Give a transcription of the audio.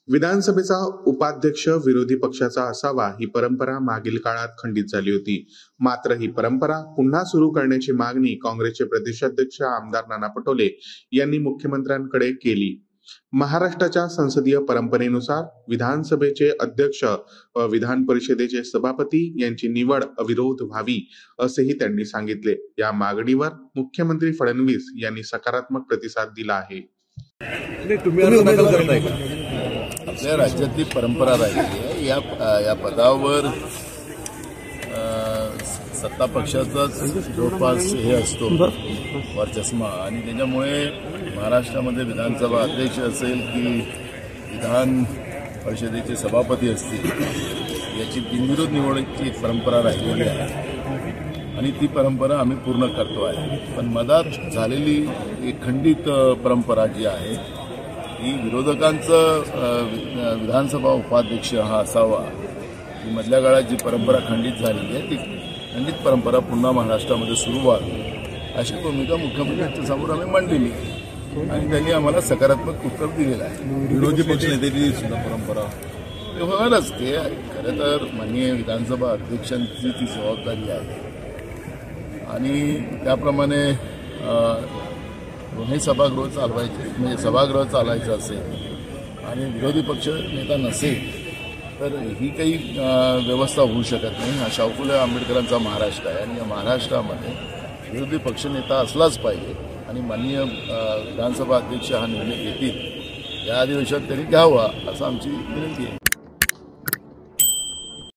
विधानसभेचा उपाध्यक्ष विरोधी पक्षाचा असावा ही परंपरा मागील काळात खंडित झाली होती। मात्र ही परंपरा पुन्हा सुरू करण्याची मागणी काँग्रेसचे प्रदेशाध्यक्ष आमदार नाना पटोले यांनी मुख्यमंत्र्यांकडे केली। महाराष्ट्राच्या संसदीय परंपरेनुसार विधानसभेचे अध्यक्ष व विधान परिषदेचे सभापती यांची निवड अविरोध व्हावी असेही त्यांनी सांगितले। या मागणीवर मुख्यमंत्री फडणवीस यांनी सकारात्मक प्रतिसाद दिला आहे। आपल्या राज्यातली परंपरा राहिली आहे। या पदावर सत्ता पक्षाचाच जवळपास हे असतो वरचष्मा, आणि त्याच्यामुळे महाराष्ट्रामध्ये विधानसभा अध्यक्ष असेल की विधान परिषदेचे सभापती असतील याची बिनविरोध निवडीची एक परंपरा राहिलेली आहे आणि ती परंपरा आम्ही पूर्ण करतो आहे। पण मधात झालेली एक खंडित परंपरा जी आहे ही विरोधकांचं विधानसभा उपाध्यक्ष हा असावा, ही मधल्या काळात जी परंपरा खंडित झालेली आहे ती खंडित परंपरा पुन्हा महाराष्ट्रामध्ये सुरू व्हावी अशी भूमिका मुख्यमंत्र्यांच्या समोर आम्ही मांडलेली आणि त्यांनी आम्हाला सकारात्मक उत्तर दिलेलं आहे। विरोधी पक्षनेत्याची सुद्धा परंपरा ते होणारच, ते खरं तर माननीय विधानसभा अध्यक्षांची ती जबाबदारी आहे आणि त्याप्रमाणे दोन्ही सभागृह चालवायचे, म्हणजे सभागृह चालायचं असेल आणि विरोधी पक्ष नेता नसेल तर ही काही व्यवस्था होऊ शकत नाही। हा शाहू फुले आंबेडकरांचा महाराष्ट्र आहे आणि या महाराष्ट्रामध्ये विरोधी पक्षनेता असलाच पाहिजे आणि माननीय विधानसभा अध्यक्ष हा निर्णय घेतील या अधिवेशनात त्यांनी घ्यावा असं आमची विनंती आहे।